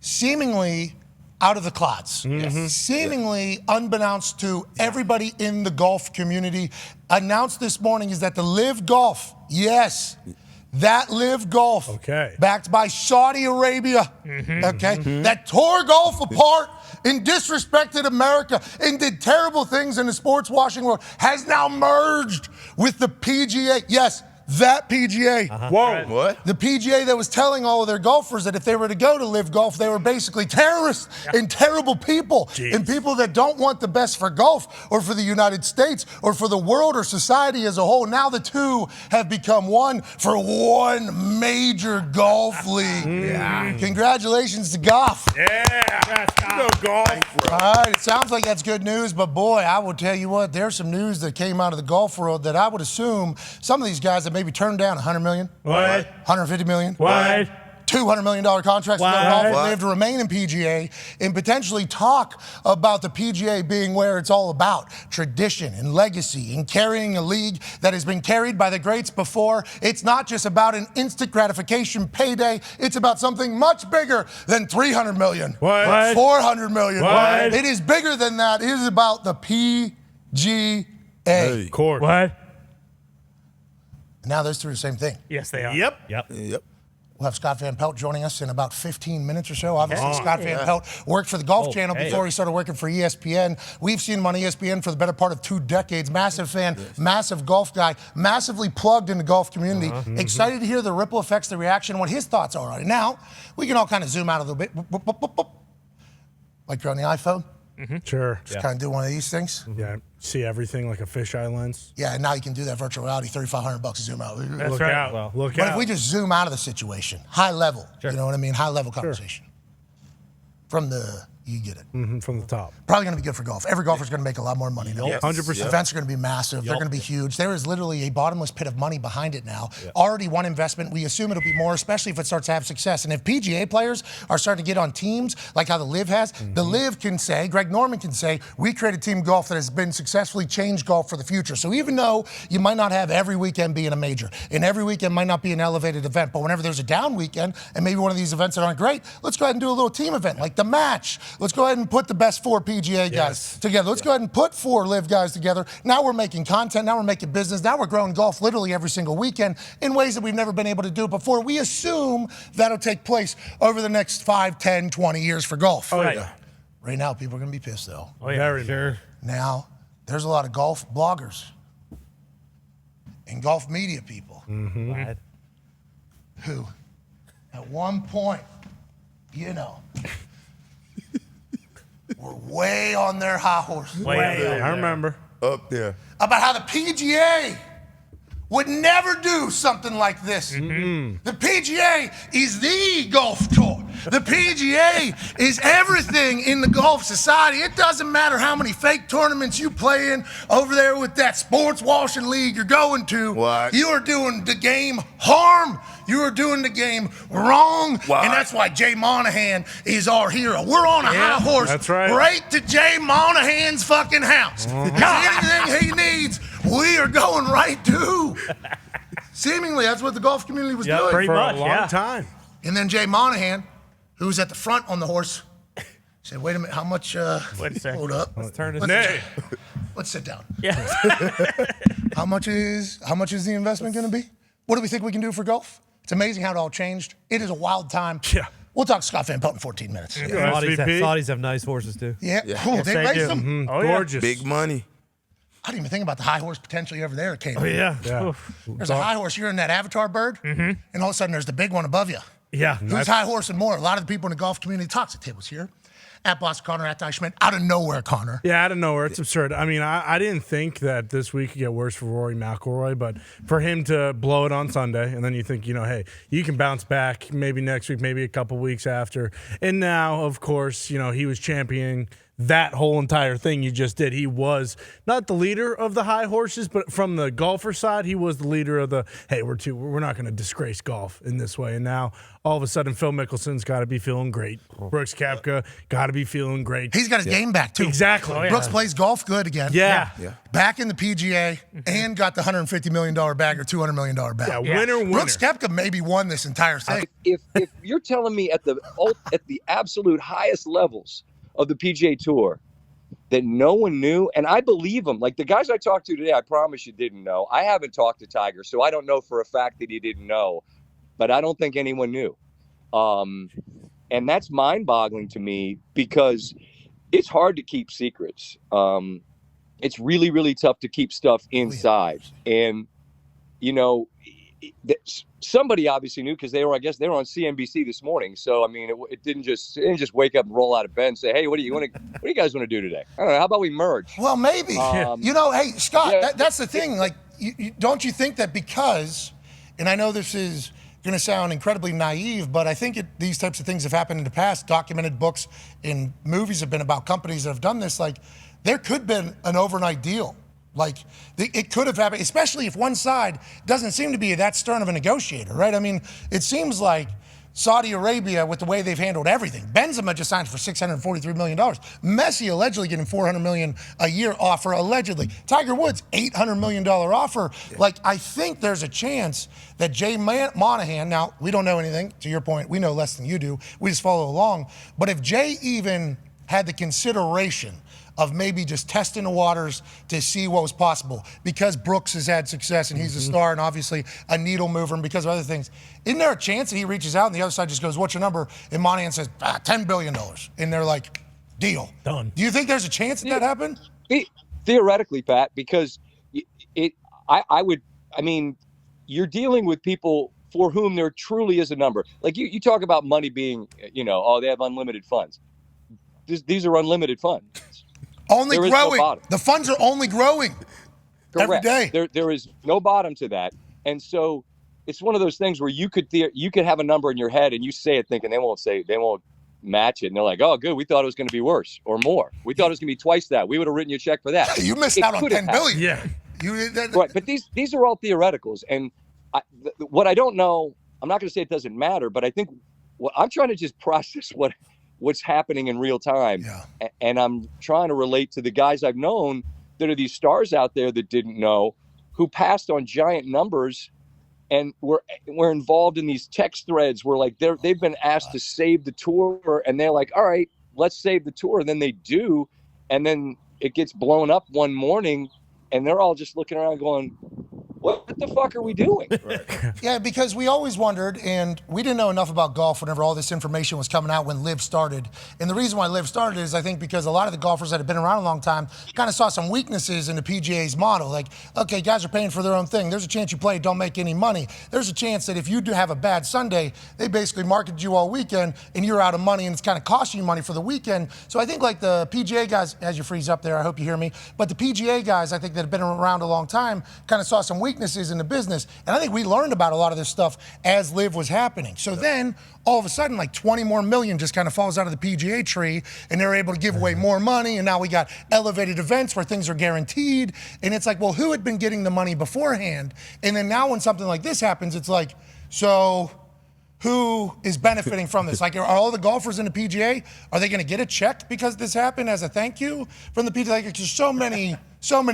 seemingly out of the clods, seemingly unbeknownst to everybody in the golf community, announced this morning is that the LIV Golf, yes, that LIV Golf, backed by Saudi Arabia, that tore golf apart and disrespected America and did terrible things in the sports washing world, has now merged with the PGA. Yes, that PGA. Whoa, what? The PGA that was telling all of their golfers that if they were to go to LIV Golf, they were basically terrorists and terrible people and people that don't want the best for golf or for the United States or for the world or society as a whole. Now the two have become one for one major golf league. Congratulations to golf. Go golf. All right, it sounds like that's good news, but boy, I will tell you what, there's some news that came out of the golf world that I would assume some of these guys that maybe turned down $100 million, What? $150 million, What? $200 million contracts to live to remain in PGA and potentially talk about the PGA being where it's all about tradition and legacy and carrying a league that has been carried by the greats before. It's not just about an instant gratification payday. It's about something much bigger than $300 million, What? $400 million. What? It is bigger than that. It is about the PGA. Court. What? Now those two are the same thing. Yes, they are. Yep. We'll have Scott Van Pelt joining us in about 15 minutes or so. Obviously, Scott Van Pelt worked for the Golf Channel before he started working for ESPN. We've seen him on ESPN for the better part of 2 decades. Massive fan, massive golf guy, massively plugged in the golf community. Excited to hear the ripple effects, the reaction, what his thoughts are on it. Now, we can all kind of zoom out a little bit. Like you're on the iPhone. Sure. Just kind of do one of these things. Yeah. See everything like a fisheye lens. Yeah, and now you can do that virtual reality, $3,500 to zoom out. Look out. Well, look but out. if we just zoom out of the situation, high level, you know what I mean? High level conversation. From the, you get it. From the top. Probably going to be good for golf. Every golfer's going to make a lot more money now. 100%. Events are going to be massive. They're going to be huge. There is literally a bottomless pit of money behind it now. Already one investment. We assume it'll be more, especially if it starts to have success. And if PGA players are starting to get on teams like how the LIV has, the LIV can say, Greg Norman can say, we created Team Golf that has been successfully changed golf for the future. So even though you might not have every weekend being a major, and every weekend might not be an elevated event, but whenever there's a down weekend, and maybe one of these events that aren't great, let's go ahead and do a little team event like the match. Let's go ahead and put the best 4 PGA guys together. Let's go ahead and put 4 LIV guys together. Now we're making content. Now we're making business. Now we're growing golf literally every single weekend in ways that we've never been able to do before. We assume that'll take place over the next 5, 10, 20 years for golf. Right now, people are going to be pissed, though. Very sure. Now, there's a lot of golf bloggers and golf media people who, at one point, you know, were way on their high horse. I remember. Up there. About how the PGA would never do something like this. The PGA is the golf tour. The PGA is everything in the golf society. It doesn't matter how many fake tournaments you play in over there with that sports washing league you're going to. You are doing the game harm. You are doing the game wrong. And that's why Jay Monahan is our hero. We're on a high horse. That's right. Right to Jay Monahan's fucking house. Anything he needs, we are going right to. Seemingly, that's what the golf community was doing for a long time. And then Jay Monahan, who was at the front on the horse, said, wait a minute, how much, hold up. Let's turn this. Let's sit down. Yeah. How much is the investment going to be? What do we think we can do for golf? It's amazing how it all changed. It is a wild time. Yeah. We'll talk to Scott Van Pelt in 14 minutes. Saudis have nice horses, too. Yeah. Cool. They race them. Gorgeous. Big money. I didn't even think about the high horse potentially over there. There's a high horse. You're in that avatar bird, and all of a sudden there's the big one above you. Yeah. Who's high horse and more? A lot of the people in the golf community talks at tables here. At Boss Connor, at Ty Schmidt, out of nowhere, Connor. Yeah, out of nowhere. It's absurd. I mean, I didn't think that this week could get worse for Rory McIlroy, but for him to blow it on Sunday, and then you think, hey, you can bounce back maybe next week, maybe a couple weeks after. And now, of course, he was championing that whole entire thing you just did. He was not the leader of the high horses, but from the golfer side, he was the leader of the, hey, we're not going to disgrace golf in this way. And now all of a sudden, Phil Mickelson's got to be feeling great. Brooks Koepka got to be feeling great. He's got his game back, too. Exactly. Brooks plays golf good again. Yeah. Back in the PGA and got the $150 million bag or $200 million bag. Yeah, winner. Brooks Koepka maybe won this entire thing. If you're telling me at the absolute highest levels of the PGA Tour that no one knew, and I believe them. Like the guys I talked to today, I promise you didn't know. I haven't talked to Tiger, so I don't know for a fact that he didn't know, but I don't think anyone knew. And that's mind-boggling to me because it's hard to keep secrets. It's really, really tough to keep stuff inside. And, you know, somebody obviously knew because I guess they were on CNBC this morning. So I mean, it didn't just wake up and roll out of bed and say, "Hey, what do you guys want to do today? I don't know. How about we merge?" Well, maybe. You know, hey Scott, that's the thing. Like, don't you think that because, and I know this is going to sound incredibly naive, but I think these types of things have happened in the past. Documented books and movies have been about companies that have done this. Like, there could have been an overnight deal. Like, it could have happened, especially if one side doesn't seem to be that stern of a negotiator, right? I mean, it seems like Saudi Arabia, with the way they've handled everything, Benzema just signed for $643 million. Messi allegedly getting $400 million a year offer, allegedly. Tiger Woods, $800 million offer. Yeah. Like, I think there's a chance that Jay Monahan, now, we don't know anything, to your point, we know less than you do, we just follow along, but if Jay even had the consideration of maybe just testing the waters to see what was possible because Brooks has had success and he's a star and obviously a needle mover and because of other things. Isn't there a chance that he reaches out and the other side just goes, "What's your number?" And Monahan says, $10 billion. And they're like, deal. Done. Do you think there's a chance that happened? Theoretically, Pat, because you're dealing with people for whom there truly is a number. Like you talk about money being, they have unlimited funds. These are unlimited funds. Only growing. No, the funds are only growing. Correct. Every day. There is no bottom to that. And so it's one of those things where you could have a number in your head and you say it thinking they won't match it. And they're like, "Oh, good. We thought it was going to be worse or more. We thought it was going to be twice that. We would have written you a check for that." You missed out on $10 billion. Yeah. Right. But these are all theoreticals. And what I don't know, I'm not going to say it doesn't matter, but I think I'm trying to just process what's happening in real time. Yeah. And I'm trying to relate to the guys I've known that are these stars out there that didn't know, who passed on giant numbers and were involved in these text threads where like they've been asked to save the tour and they're like, "All right, let's save the tour." And then they do. And then it gets blown up one morning and they're all just looking around going, "What the fuck are we doing?" Right. Yeah, because we always wondered, and we didn't know enough about golf whenever all this information was coming out when LIV started. And the reason why LIV started is, I think, because a lot of the golfers that have been around a long time kind of saw some weaknesses in the PGA's model. Like, okay, guys are paying for their own thing. There's a chance you play, don't make any money. There's a chance that if you do have a bad Sunday, they basically market you all weekend, and you're out of money, and it's kind of costing you money for the weekend. So I think, like, the PGA guys, as you freeze up there, I hope you hear me, but the PGA guys, I think, that have been around a long time, kind of saw some weaknesses in the business. And I think we learned about a lot of this stuff as LIV was happening. So then, all of a sudden, like 20 more million just kind of falls out of the PGA tree, and they're able to give away more money, and now we got elevated events where things are guaranteed. And it's like, well, who had been getting the money beforehand? And then now when something like this happens, it's like, so who is benefiting from this? Like, are all the golfers in the PGA, are they going to get a check because this happened as a thank you from the PGA? Like, there's just so many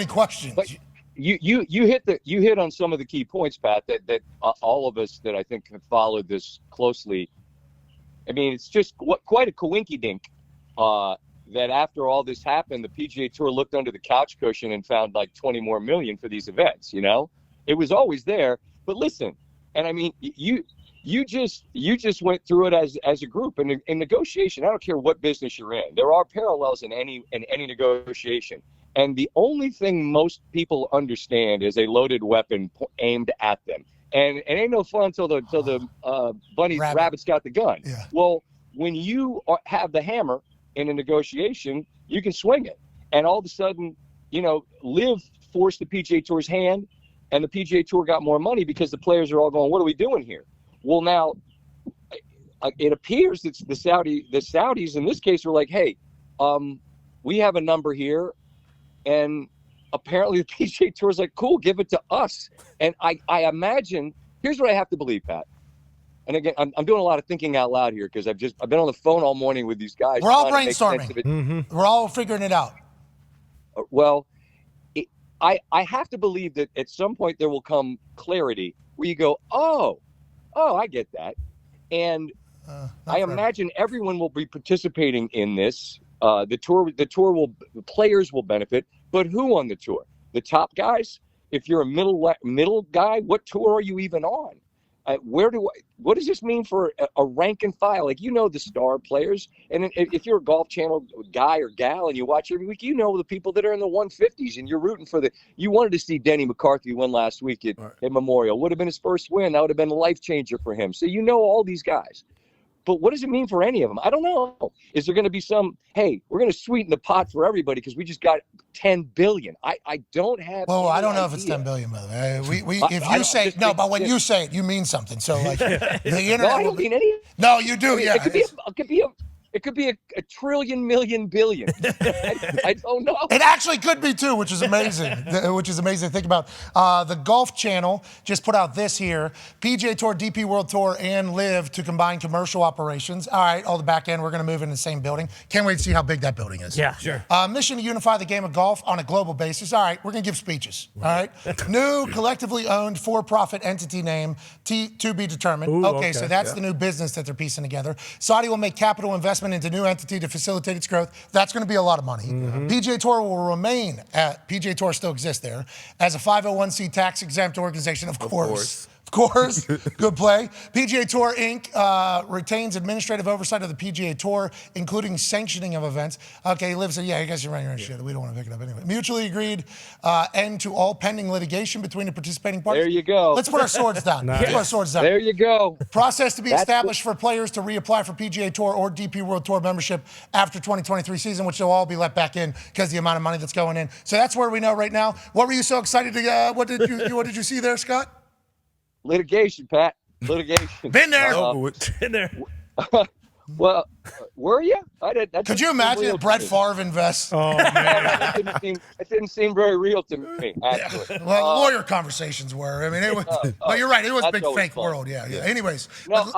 questions. But you hit on some of the key points, Pat, that all of us that I think have followed this closely. I mean, it's just quite a coinkydink that after all this happened, the PGA Tour looked under the couch cushion and found like 20 more million for these events. It was always there. But listen, and I mean, you just went through it as a group in negotiation. I don't care what business you're in. There are parallels in any negotiation. And the only thing most people understand is a loaded weapon aimed at them. And it ain't no fun until the rabbit's got the gun. Yeah. Well, when you have the hammer in a negotiation, you can swing it. And all of a sudden, LIV forced the PGA Tour's hand, and the PGA Tour got more money because the players are all going, "What are we doing here?" Well, now it appears that the Saudis in this case are like, "Hey, we have a number here, and apparently the PGA Tour is like, cool, give it to us. And I imagine, here's what I have to believe, Pat. And again, I'm doing a lot of thinking out loud here because I've been on the phone all morning with these guys. We're all brainstorming. We're all figuring it out. Well, I have to believe that at some point there will come clarity where you go, oh, I get that. And I imagine everyone will be participating in this. The players will benefit, but who on the tour? The top guys? If you're a middle guy, what tour are you even on? What does this mean for a rank and file? Like, the star players, and if you're a Golf Channel guy or gal and you watch every week, the people that are in the 150s, and you're rooting for you wanted to see Denny McCarthy win last week at Memorial. Would have been his first win. That would have been a life changer for him. So all these guys. But what does it mean for any of them? I don't know. Is there going to be hey, we're going to sweeten the pot for everybody because we just got $10 billion? I don't have. Well, I don't know if it's $10 billion, by the way. But when you say it, you mean something. So like the internet. No, I don't mean any. No, you do. Yeah. It could be a trillion, million, billion. I don't know. It actually could be too, which is amazing. To think about. The Golf Channel just put out this here: PGA Tour, DP World Tour, and LIV to combine commercial operations. All right, all the back end, we're going to move in the same building. Can't wait to see how big that building is. Yeah, sure. Mission to unify the game of golf on a global basis. All right, we're going to give speeches. All right. New collectively owned for-profit entity name to be determined. Ooh, okay, so that's the new business that they're piecing together. Saudi will make capital investment into new entity to facilitate its growth. That's going to be a lot of money. PGA Tour will remain PGA Tour still exists there as a 501c tax exempt organization, of course. Good play. PGA Tour Inc. Retains administrative oversight of the PGA Tour, including sanctioning of events. Okay, Liv said, you guys are running your own shit. We don't want to pick it up anyway. Mutually agreed end to all pending litigation between the participating parties. There you go. Let's put our swords down. There you go. Process to be established for players to reapply for PGA Tour or DP World Tour membership after 2023 season, which they'll all be let back in because the amount of money that's going in. So that's where we know right now. What were you so excited to? What did you see there, Scott? Litigation, Pat. Litigation. Been there. In there. Well, were you? I did. Could you imagine if Brett Favre invests? Oh, man. It didn't seem very real to me, actually. Well, lawyer conversations were. I mean, it was. But you're right. It was a big fake world. Yeah. Anyways. No,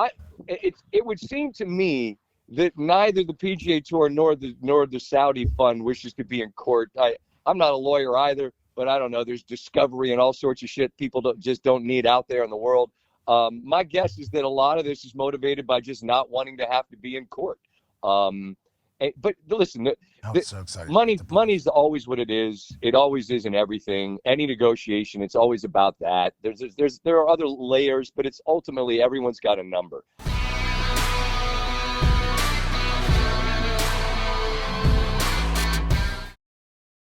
it would seem to me that neither the PGA Tour nor the Saudi fund wishes to be in court. I'm not a lawyer either. But I don't know. There's discovery and all sorts of shit people just don't need out there in the world. My guess is that a lot of this is motivated by just not wanting to have to be in court. But listen, so excited. Money's always what it is. It always is in everything. Any negotiation, it's always about that. There are other layers, but it's ultimately everyone's got a number.